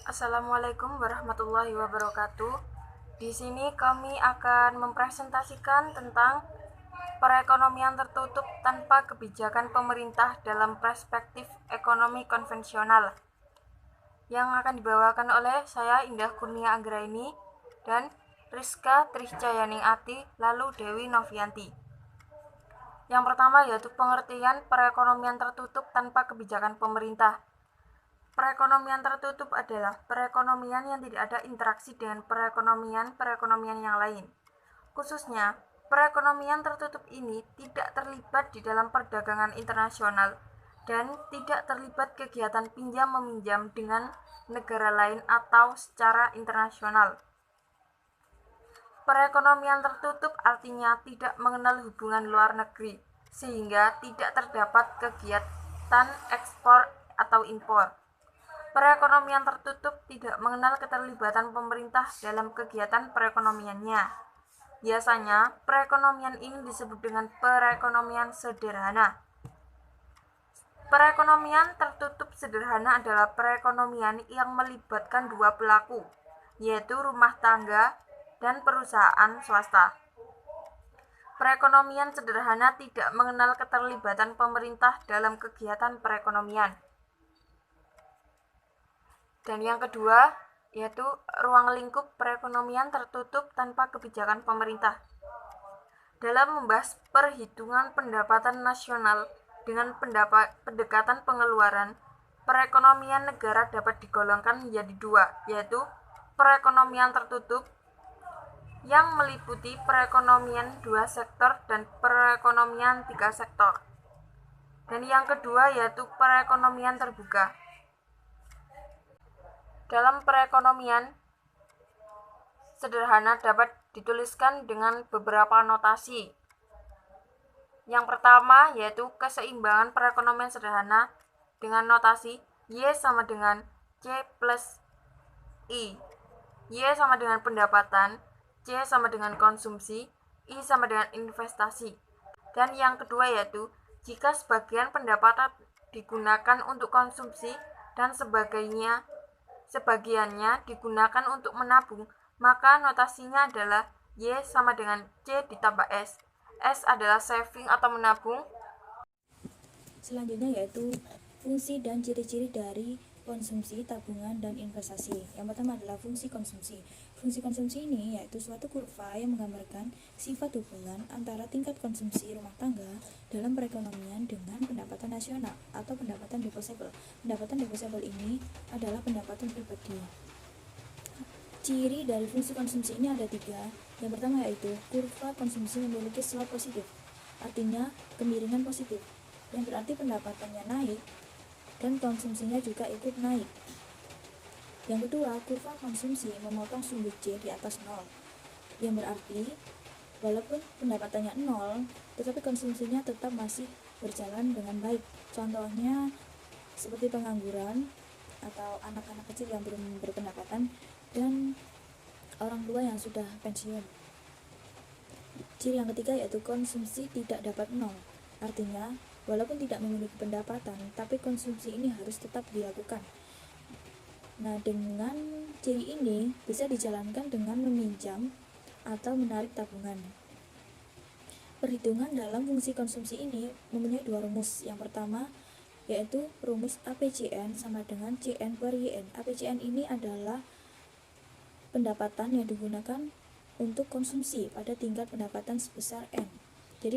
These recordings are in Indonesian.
Assalamualaikum warahmatullahi wabarakatuh. Di sini kami akan mempresentasikan tentang perekonomian tertutup tanpa kebijakan pemerintah dalam perspektif ekonomi konvensional, yang akan dibawakan oleh saya Indah Kurnia Anggraini dan Rizka Triscayaning Ati lalu Dewi Novianti. Yang pertama yaitu pengertian perekonomian tertutup tanpa kebijakan pemerintah. Perekonomian tertutup adalah perekonomian yang tidak ada interaksi dengan perekonomian yang lain. Khususnya, perekonomian tertutup ini tidak terlibat di dalam perdagangan internasional dan tidak terlibat kegiatan pinjam-meminjam dengan negara lain atau secara internasional. Perekonomian tertutup artinya tidak mengenal hubungan luar negeri, sehingga tidak terdapat kegiatan ekspor atau impor. Perekonomian tertutup tidak mengenal keterlibatan pemerintah dalam kegiatan perekonomiannya. Biasanya, perekonomian ini disebut dengan perekonomian sederhana. Perekonomian tertutup sederhana adalah perekonomian yang melibatkan dua pelaku, yaitu rumah tangga dan perusahaan swasta. Perekonomian sederhana tidak mengenal keterlibatan pemerintah dalam kegiatan perekonomian. Dan yang kedua, yaitu ruang lingkup perekonomian tertutup tanpa kebijakan pemerintah. Dalam membahas perhitungan pendapatan nasional dengan pendekatan pengeluaran, perekonomian negara dapat digolongkan menjadi dua, yaitu perekonomian tertutup yang meliputi perekonomian dua sektor dan perekonomian tiga sektor. Dan yang kedua yaitu perekonomian terbuka. Dalam perekonomian sederhana dapat dituliskan dengan beberapa notasi. Yang pertama yaitu keseimbangan perekonomian sederhana dengan notasi Y sama dengan C plus I. Y sama dengan pendapatan, C sama dengan konsumsi, I sama dengan investasi. Dan yang kedua yaitu jika sebagian pendapatan digunakan untuk konsumsi dan sebagiannya digunakan untuk menabung, maka notasinya adalah Y sama dengan C ditambah S. S adalah saving atau menabung. Selanjutnya yaitu fungsi dan ciri-ciri dari konsumsi, tabungan, dan investasi. Yang pertama adalah fungsi konsumsi. Fungsi konsumsi ini yaitu suatu kurva yang menggambarkan sifat hubungan antara tingkat konsumsi rumah tangga dalam perekonomian dengan pendapatan nasional atau pendapatan deposable. Pendapatan deposable ini adalah pendapatan pribadi. Ciri dari fungsi konsumsi ini ada tiga. Yang pertama yaitu kurva konsumsi memiliki slope positif, artinya kemiringan positif, yang berarti pendapatannya naik dan konsumsinya juga ikut naik. Yang kedua, kurva konsumsi memotong sumbu C di atas 0, yang berarti walaupun pendapatannya 0, tetapi konsumsinya tetap masih berjalan dengan baik. Contohnya seperti pengangguran atau anak-anak kecil yang belum berpendapatan dan orang tua yang sudah pensiun. Ciri yang ketiga yaitu konsumsi tidak dapat 0, artinya walaupun tidak memiliki pendapatan, tapi konsumsi ini harus tetap dilakukan. Nah, dengan ciri ini bisa dijalankan dengan meminjam atau menarik tabungan. Perhitungan dalam fungsi konsumsi ini mempunyai dua rumus. Yang pertama yaitu rumus APCN sama dengan CN per YN. APCN ini adalah pendapatan yang digunakan untuk konsumsi pada tingkat pendapatan sebesar N. Jadi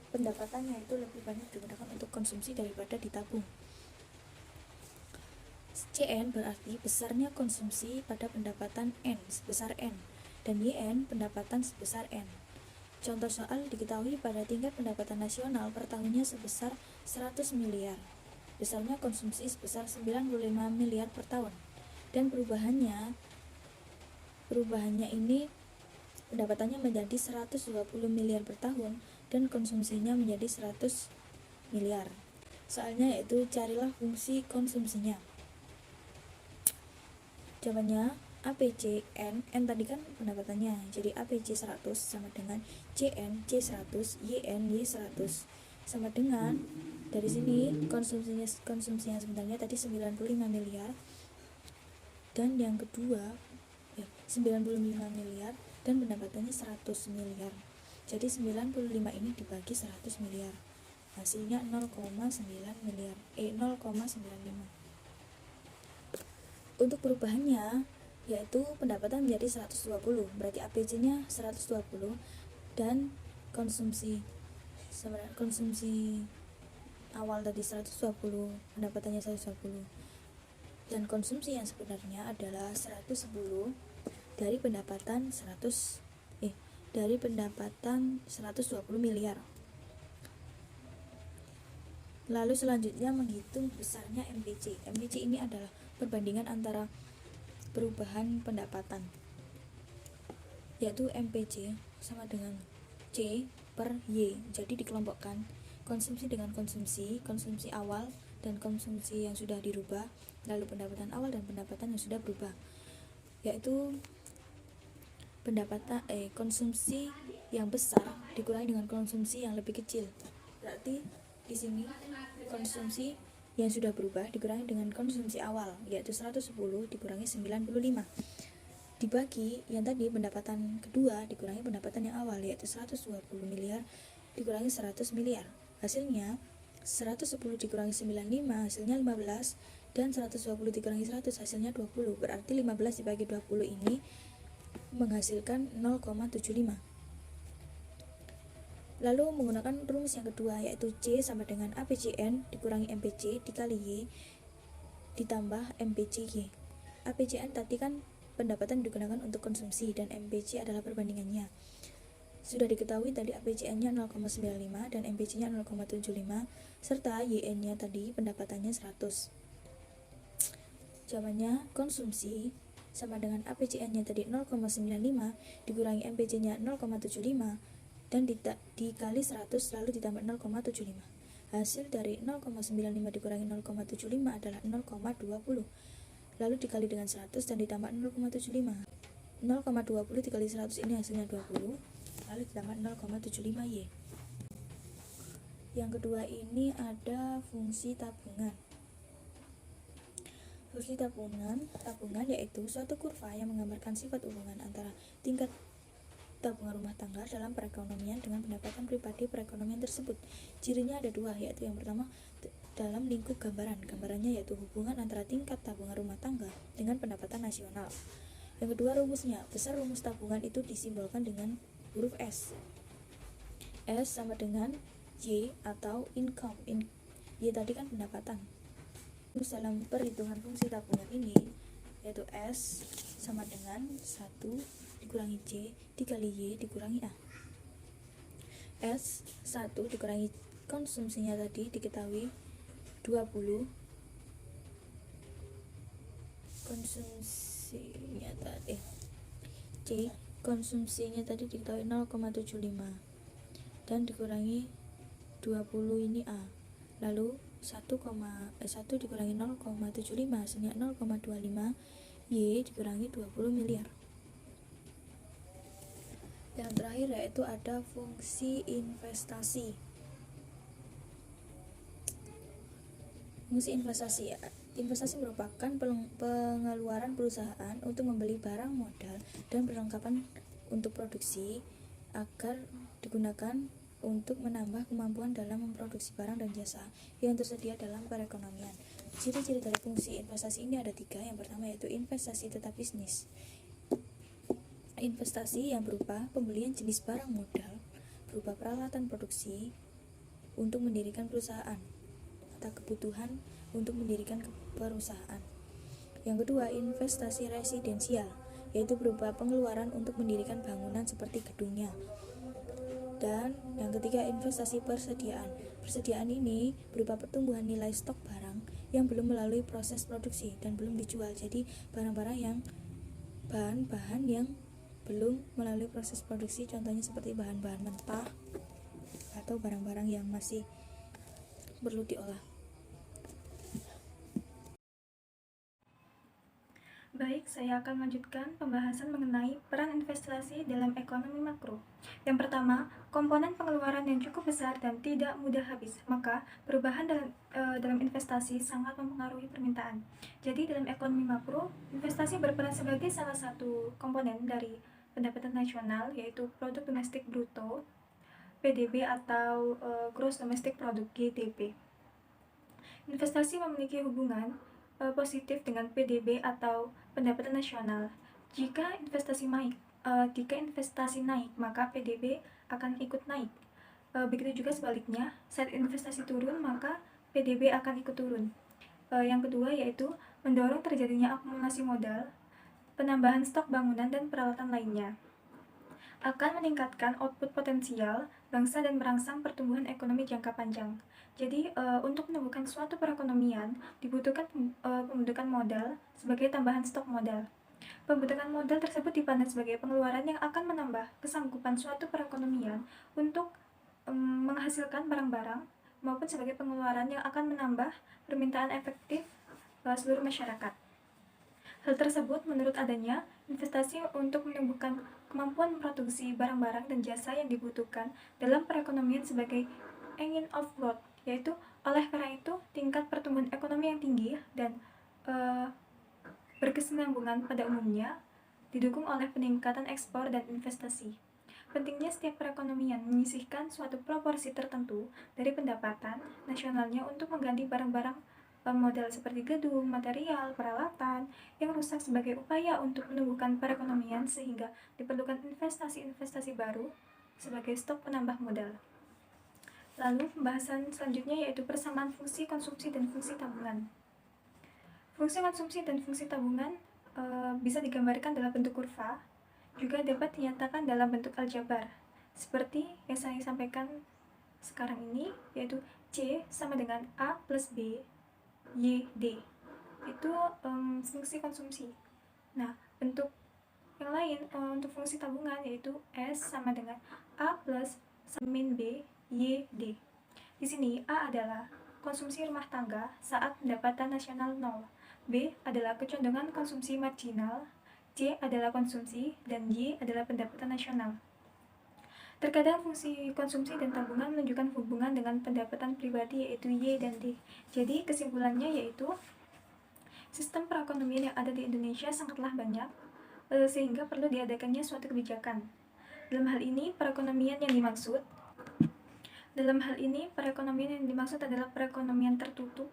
pendapatannya itu lebih banyak digunakan untuk konsumsi daripada ditabung. CN berarti besarnya konsumsi pada pendapatan N sebesar N, dan YN pendapatan sebesar N. Contoh soal diketahui pada tingkat pendapatan nasional per tahunnya sebesar 100 miliar. Besarnya konsumsi sebesar 95 miliar per tahun. Dan perubahannya ini pendapatannya menjadi 120 miliar per tahun dan konsumsinya menjadi 100 miliar. Soalnya yaitu carilah fungsi konsumsinya. Jawabannya APCN, N tadi kan pendapatannya, jadi APC 100 sama dengan CN C 100, YN Y 100 sama dengan dari sini konsumsinya sebenarnya tadi 95 miliar Dan yang kedua 95 miliar dan pendapatannya 100 miliar. Jadi 95 ini dibagi 100 miliar. Hasilnya 0,9 miliar. 0,95. Untuk perubahannya yaitu pendapatan menjadi 120, berarti APC-nya 120 dan konsumsi awal tadi 120, pendapatannya 120. Dan konsumsi yang sebenarnya adalah 110 dari pendapatan 120 miliar. Lalu selanjutnya menghitung besarnya MPC. MPC ini adalah perbandingan antara perubahan pendapatan, yaitu MPC sama dengan C per Y. Jadi dikelompokkan konsumsi dengan konsumsi awal dan konsumsi yang sudah dirubah, lalu pendapatan awal dan pendapatan yang sudah berubah, yaitu konsumsi yang besar dikurangi dengan konsumsi yang lebih kecil. Berarti di sini konsumsi yang sudah berubah dikurangi dengan konsumsi awal, yaitu 110 dikurangi 95, dibagi yang tadi pendapatan kedua dikurangi pendapatan yang awal, yaitu 120 miliar dikurangi 100 miliar. Hasilnya 110 dikurangi 95 hasilnya 15, dan 120 dikurangi 100 hasilnya 20. Berarti 15 dibagi 20 ini menghasilkan 0,75. Lalu menggunakan rumus yang kedua, yaitu C sama dengan APCN dikurangi MPC dikali Y ditambah MPCY. APCN tadi kan pendapatan digunakan untuk konsumsi dan MPC adalah perbandingannya. Sudah diketahui tadi APCN-nya 0,95 dan MPC-nya 0,75 serta YN-nya tadi pendapatannya 100. Jawabannya konsumsi sama dengan APCN-nya tadi 0,95 dikurangi MPC-nya 0,75 dan dikali 100 lalu ditambah 0,75. Hasil dari 0,95 dikurangi 0,75 adalah 0,20. Lalu dikali dengan 100 dan ditambah 0,75. 0,20 dikali 100 ini hasilnya 20, lalu ditambah 0,75Y. Yang kedua ini ada fungsi tabungan. Fungsi tabungan yaitu suatu kurva yang menggambarkan sifat hubungan antara tingkat tabungan rumah tangga dalam perekonomian dengan pendapatan pribadi perekonomian tersebut. Cirinya ada dua, yaitu yang pertama dalam lingkup gambarannya yaitu hubungan antara tingkat tabungan rumah tangga dengan pendapatan nasional. Yang kedua rumusnya, besar rumus tabungan itu disimbolkan dengan huruf S. S sama dengan Y atau income. Y tadi kan pendapatan. Terus dalam perhitungan fungsi tabungan ini yaitu S sama dengan 1 dikurangi C dikali Y dikurangi A. S 1 dikurangi konsumsinya tadi diketahui 20, konsumsinya tadi C konsumsinya tadi diketahui 0,75 dan dikurangi 20 ini A. Lalu 1 dikurangi 0,75 hasilnya 0,25 Y dikurangi 20 miliar. Yang terakhir yaitu ada fungsi investasi. Fungsi investasi merupakan pengeluaran perusahaan untuk membeli barang modal dan perlengkapan untuk produksi agar digunakan untuk menambah kemampuan dalam memproduksi barang dan jasa yang tersedia dalam perekonomian. Ciri-ciri dari fungsi investasi ini ada 3. Yang pertama yaitu investasi tetap bisnis. Investasi yang berupa pembelian jenis barang modal berupa peralatan produksi untuk mendirikan perusahaan atau kebutuhan untuk mendirikan perusahaan. Yang kedua, investasi residensial, yaitu berupa pengeluaran untuk mendirikan bangunan seperti gedungnya. Dan yang ketiga, investasi persediaan. Persediaan ini berupa pertumbuhan nilai stok barang yang belum melalui proses produksi dan belum dijual. Jadi barang-barang yang bahan-bahan yang belum melalui proses produksi, contohnya seperti bahan-bahan mentah atau barang-barang yang masih perlu diolah. Baik, saya akan melanjutkan pembahasan mengenai peran investasi dalam ekonomi makro. Yang pertama, komponen pengeluaran yang cukup besar dan tidak mudah habis, maka perubahan dalam investasi sangat mempengaruhi permintaan. Jadi dalam ekonomi makro, investasi berperan sebagai salah satu komponen dari pendapatan nasional, yaitu produk domestik bruto (PDB) atau gross domestic product (GDP). Investasi memiliki hubungan positif dengan PDB atau pendapatan nasional. Jika investasi naik, maka PDB akan ikut naik. Begitu juga sebaliknya, saat investasi turun, maka PDB akan ikut turun. Yang kedua yaitu mendorong terjadinya akumulasi modal, penambahan stok bangunan dan peralatan lainnya akan meningkatkan output potensial bangsa dan merangsang pertumbuhan ekonomi jangka panjang. Jadi, untuk menumbuhkan suatu perekonomian dibutuhkan pembentukan modal sebagai tambahan stok modal. Pembentukan modal tersebut dipandang sebagai pengeluaran yang akan menambah kesanggupan suatu perekonomian untuk menghasilkan barang-barang maupun sebagai pengeluaran yang akan menambah permintaan efektif seluruh masyarakat. Hal tersebut menurut adanya investasi untuk menumbuhkan kemampuan memproduksi barang-barang dan jasa yang dibutuhkan dalam perekonomian sebagai engine of growth, yaitu oleh karena itu tingkat pertumbuhan ekonomi yang tinggi dan berkesinambungan pada umumnya didukung oleh peningkatan ekspor dan investasi. Pentingnya setiap perekonomian menyisihkan suatu proporsi tertentu dari pendapatan nasionalnya untuk mengganti barang-barang modal seperti gedung, material, peralatan yang rusak sebagai upaya untuk menumbuhkan perekonomian, sehingga diperlukan investasi-investasi baru sebagai stok penambah modal. Lalu pembahasan selanjutnya yaitu persamaan fungsi konsumsi dan fungsi tabungan. Fungsi konsumsi dan fungsi tabungan bisa digambarkan dalam bentuk kurva, juga dapat dinyatakan dalam bentuk aljabar, seperti yang saya sampaikan sekarang ini, yaitu C sama dengan A plus B YD. Itu fungsi konsumsi. Nah, bentuk yang lain untuk fungsi tabungan yaitu S sama dengan A plus min B YD. Di sini A adalah konsumsi rumah tangga saat pendapatan nasional 0, B adalah kecondongan konsumsi marginal, C adalah konsumsi, dan Y adalah pendapatan nasional. Terkadang fungsi konsumsi dan tabungan menunjukkan hubungan dengan pendapatan pribadi yaitu Y dan D. Jadi kesimpulannya yaitu sistem perekonomian yang ada di Indonesia sangatlah banyak, sehingga perlu diadakannya suatu kebijakan. Dalam hal ini perekonomian yang dimaksud adalah perekonomian tertutup,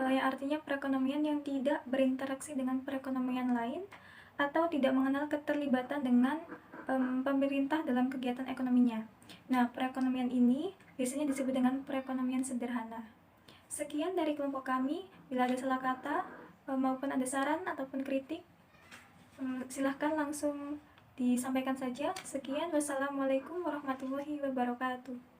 yang artinya perekonomian yang tidak berinteraksi dengan perekonomian lain atau tidak mengenal keterlibatan dengan pemerintah dalam kegiatan ekonominya. Nah, perekonomian ini biasanya disebut dengan perekonomian sederhana. Sekian dari kelompok kami. Bila ada salah kata maupun ada saran ataupun kritik, silahkan langsung disampaikan saja. Sekian, wassalamualaikum warahmatullahi wabarakatuh.